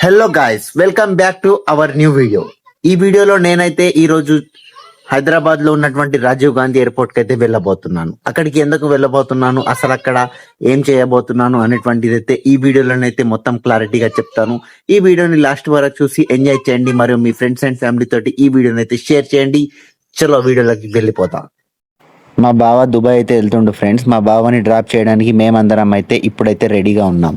Hello guys, welcome back to our new video. ఈ వీడియోలో నేనైతే ఈ రోజు హైదరాబాద్ లో ఉన్నటువంటి రాజీవ్ గాంధీ ఎయిర్పోర్ట్ కి అయితే వెళ్ళబోతున్నాను. అక్కడికి ఎందుకు వెళ్ళబోతున్నాను, అసలు అక్కడ ఏం చేయబోతున్నాను అనేటువంటిది అయితే ఈ వీడియోలోనైతే మొత్తం క్లారిటీగా చెప్తాను. ఈ వీడియోని లాస్ట్ వరకు చూసి ఎంజాయ్ చేయండి, మరియు మీ ఫ్రెండ్స్ అండ్ ఫ్యామిలీ తోటి ఈ వీడియోని అయితే షేర్ చేయండి. చలో వీడియోలోకి వెళ్ళిపోతాం. మా బావ దుబాయ్ అయితే వెళ్తుండు ఫ్రెండ్స్. మా బావని డ్రాప్ చేయడానికి మేమందరం అయితే ఇప్పుడైతే రెడీగా ఉన్నాం.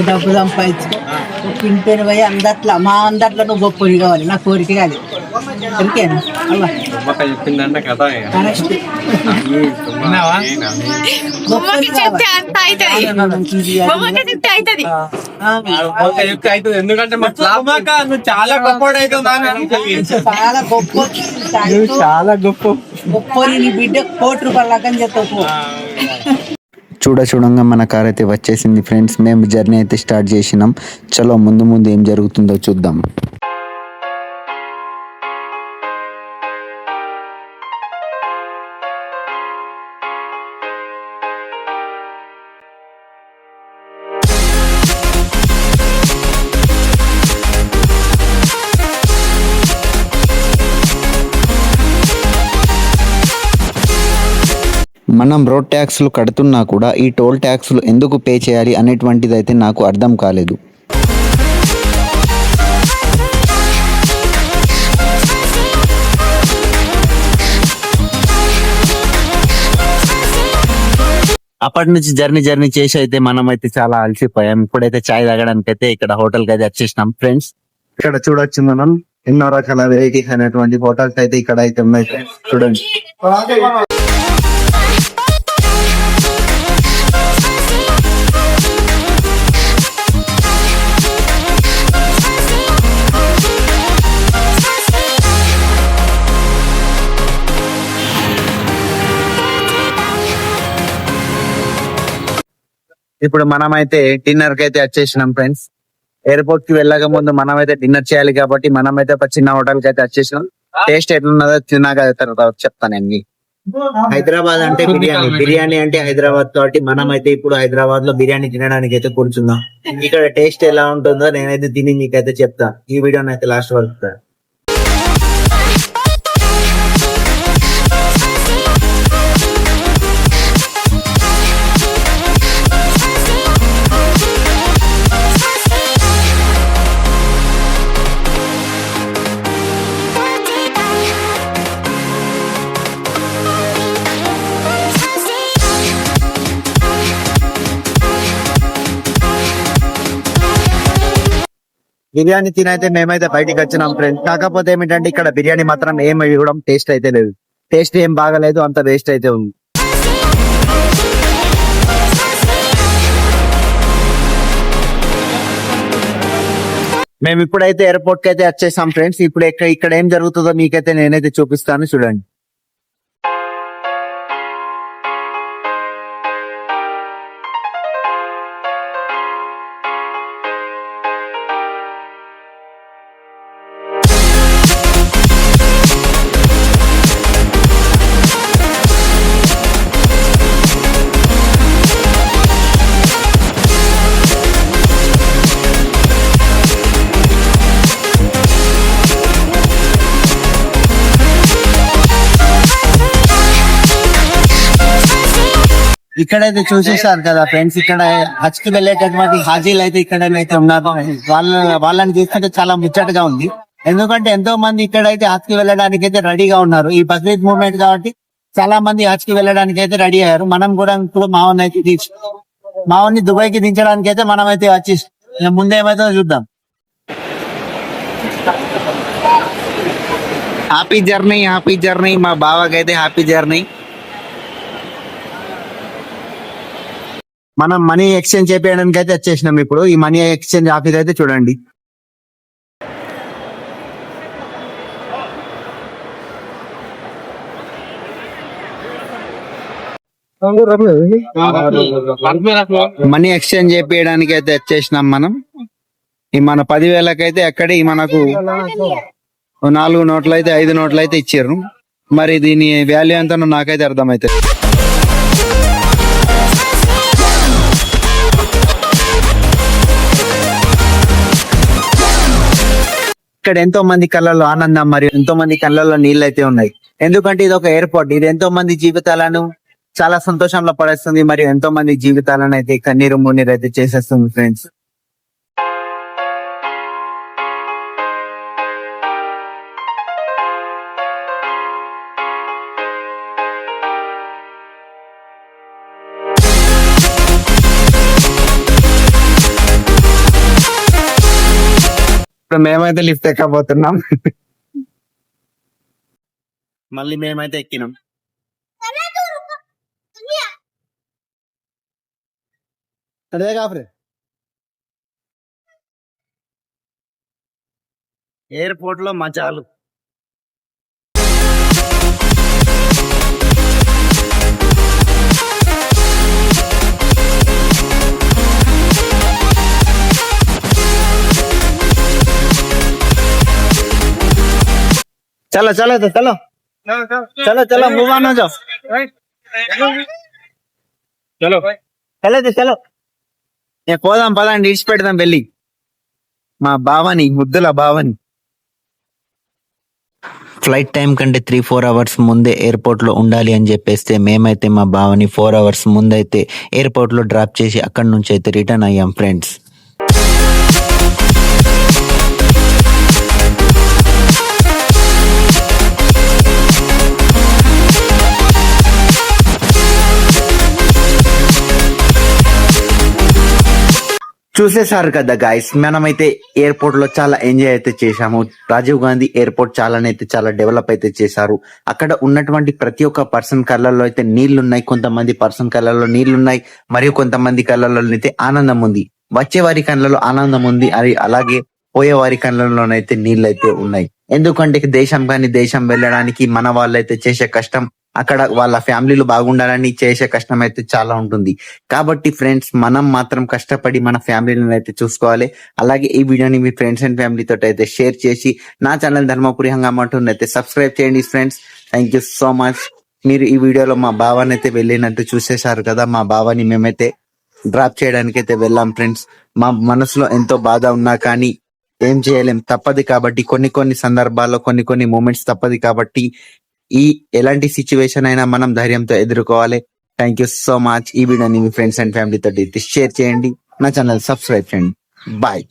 డబ్బు సంపాదించుకో ఇంటిని పోయి అందట్లో మా అందట్లో నువ్వు గొప్పది కావాలి. నా కోరిక కాదు ఓకేనా? చెప్పిందంటే కదా ఎందుకంటే నువ్వు చాలా గొప్ప చాలా గొప్ప చాలా గొప్ప గొప్ప నీ బిడ్డ ₹1,00,00,000 లెక్కని చెప్తావు. చూడంగా మన కార్ అయితే వచ్చేసింది ఫ్రెండ్స్. మేము జర్నీ అయితే స్టార్ట్ చేసినాం. చలో ముందు ముందు ఏం జరుగుతుందో చూద్దాం. మనం రోడ్ ట్యాక్స్లు కడుతున్నా కూడా ఈ టోల్ ట్యాక్స్లు ఎందుకు పే చేయాలి అనేటువంటిది అయితే నాకు అర్థం కాలేదు. అప్పటి నుంచి జర్నీ చేసి అయితే మనం అయితే చాలా అలసిపోయాం. ఇప్పుడైతే చాయ్ తాగడానికి అయితే ఇక్కడ హోటల్ కి అయితే వచ్చేసినాం ఫ్రెండ్స్. ఇక్కడ చూడొచ్చు మనం ఎన్నో రకాల వెరైటీస్ అనేటువంటి హోటల్స్ అయితే ఇక్కడ అయితే ఉన్నాయి ఫ్రెండ్స్. చూడండి. ఇప్పుడు మనమైతే డిన్నర్ కి అయితే వచ్చేసినాం ఫ్రెండ్స్. ఎయిర్పోర్ట్ కి వెళ్ళక ముందు మనమైతే డిన్నర్ చేయాలి కాబట్టి మనమైతే ఒక చిన్న హోటల్ కి అయితే వచ్చేసినాం. టేస్ట్ ఎట్లున్నదో తిన్నాక తర్వాత చెప్తానండి. హైదరాబాద్ అంటే బిర్యానీ అంటే హైదరాబాద్ తోటి మనమైతే ఇప్పుడు హైదరాబాద్ లో బిర్యానీ తినడానికి అయితే కూర్చుందాం. ఇక్కడ టేస్ట్ ఎలా ఉంటుందో నేనైతే తిని మీకైతే చెప్తా. ఈ వీడియోని అయితే లాస్ట్ వరకు. బిర్యానీ తినైతే మేమైతే బయటికి వచ్చినాం ఫ్రెండ్స్. కాకపోతే ఏమిటంటే ఇక్కడ బిర్యానీ మాత్రం ఏం ఇవ్వడం టేస్ట్ అయితే లేదు. టేస్ట్ ఏం బాగలేదు, అంత వేస్ట్ అయితే ఉంది. మేము ఇప్పుడైతే ఎయిర్పోర్ట్ కి అయితే వచ్చేసాం ఫ్రెండ్స్. ఇప్పుడు ఇక్కడ ఏం జరుగుతుందో మీకైతే నేనైతే చూపిస్తాను, చూడండి. ఇక్కడైతే చూసేసారు కదా ఫ్రెండ్స్, ఇక్కడ హజ్ కి వెళ్ళేటటువంటి హాజీలు అయితే ఇక్కడైతే ఉన్నారు. వాళ్ళని చూస్తుంటే చాలా ముచ్చటగా ఉంది. ఎందుకంటే ఎంతో మంది ఇక్కడైతే హజ్ కి వెళ్ళడానికి అయితే రెడీగా ఉన్నారు. ఈ బక్రీద్ మూవ్మెంట్ కాబట్టి చాలా మంది హజ్ కి వెళ్ళడానికి అయితే రెడీ అయ్యారు. మనం కూడా ఇప్పుడు మావన్ని దుబాయ్ కి దించడానికి అయితే మనం అయితే వచ్చి ముందేమైతే చూద్దాం. హ్యాపీ జర్నీ మా బావకైతే హ్యాపీ జర్నీ. మనం మనీ ఎక్స్చేంజ్ చేయడానికి అయితే వచ్చేసినాం. ఇప్పుడు ఈ మనీ ఎక్స్చేంజ్ ఆఫీస్ అయితే చూడండి. మనీ ఎక్స్చేంజ్ చేయడానికి అయితే వచ్చేసినాం మనం. ఈ మన 10,000కైతే అక్కడే మనకు 4 నోట్లు అయితే 5 నోట్లు అయితే ఇచ్చారు. మరి దీని వాల్యూ ఎంత నాకైతే అర్థమైతుంది. ఇక్కడ ఎంతో మంది కళ్ళల్లో ఆనందం మరియు ఎంతో మంది కళ్ళల్లో నీళ్ళు అయితే ఉన్నాయి. ఎందుకంటే ఇది ఒక ఎయిర్పోర్ట్. ఇది ఎంతో మంది జీవితాలను చాలా సంతోషంలో పడేస్తుంది మరియు ఎంతో మంది జీవితాలను అయితే కన్నీరు మున్నీరు అయితే చేసేస్తుంది ఫ్రెండ్స్. ఇప్పుడు మేమైతే లిఫ్ట్ ఎక్కబోతున్నాం. మళ్ళీ మేమైతే ఎక్కినాం. అదే కాఫ్రే ఎయిర్పోర్ట్ లో మజాలు. चलो चलो तो चलो चलो चलो मूव ऑन हो जाओ. చలో चलो तो चलो పోదాం పదండి, ఇడిచి పెడదాం వెళ్ళి మా బావని, ముద్దుల బావని. ఫ్లైట్ టైం కంటే 3-4 అవర్స్ ముందే ఎయిర్పోర్ట్ లో ఉండాలి అని చెప్పేస్తే మేమైతే మా బావని 4 అవర్స్ ముందైతే ఎయిర్పోర్ట్ లో డ్రాప్ చేసి అక్కడి నుంచి అయితే రిటర్న్ అయ్యాం ఫ్రెండ్స్. చూసేసారు కదా గాయస్, మనమైతే ఎయిర్పోర్ట్ లో చాలా ఎంజాయ్ అయితే చేశాము. రాజీవ్ గాంధీ ఎయిర్పోర్ట్ చాలా డెవలప్ అయితే చేశారు. అక్కడ ఉన్నటువంటి ప్రతి ఒక్క పర్సన్ కళ్ళల్లో అయితే నీళ్లున్నాయి. కొంతమంది పర్సన్ కళ్ళల్లో నీళ్లున్నాయి మరియు కొంతమంది కళ్ళల్లో అయితే ఆనందం ఉంది. వచ్చే వారి కళ్ళలో ఆనందం ఉంది, అది అలాగే పోయే వారి కళ్ళలోనైతే నీళ్ళు అయితే ఉన్నాయి. ఎందుకంటే దేశం వెళ్ళడానికి మన వాళ్ళైతే చేసే కష్టం, అక్కడ వాళ్ళ ఫ్యామిలీలు బాగుండాలని చేసే కష్టం అయితే చాలా ఉంటుంది. కాబట్టి ఫ్రెండ్స్, మనం మాత్రం కష్టపడి మన ఫ్యామిలీని అయితే చూసుకోవాలి. అలాగే ఈ వీడియోని మీ ఫ్రెండ్స్ అండ్ ఫ్యామిలీ తోటి అయితే షేర్ చేసి నా ఛానల్ ధర్మపురి హంగామాటూని అయితే సబ్స్క్రైబ్ చేయండి friends. Thank you so much. మీరు ఈ వీడియోలో మా బావని అయితే వెళ్ళినట్టు చూసేశారు కదా. మా బావని మేమైతే డ్రాప్ చేయడానికి అయితే వెళ్ళాం ఫ్రెండ్స్. మా మనసులో ఎంతో బాధ ఉన్నా కానీ ఏం చేయలేం, తప్పదు. కాబట్టి కొన్ని సందర్భాల్లో కొన్ని మూమెంట్స్ తప్పదు. కాబట్టి ఈ ఎలాంటి సిచ్యువేషన్ అయినా మనం ధైర్యంతో ఎదుర్కోవాలి. Thank you so much. ఈ వీడియోని మీ ఫ్రెండ్స్ అండ్ ఫ్యామిలీ తోటి షేర్ చేయండి, నా ఛానల్ సబ్స్క్రైబ్ చేయండి. బాయ్.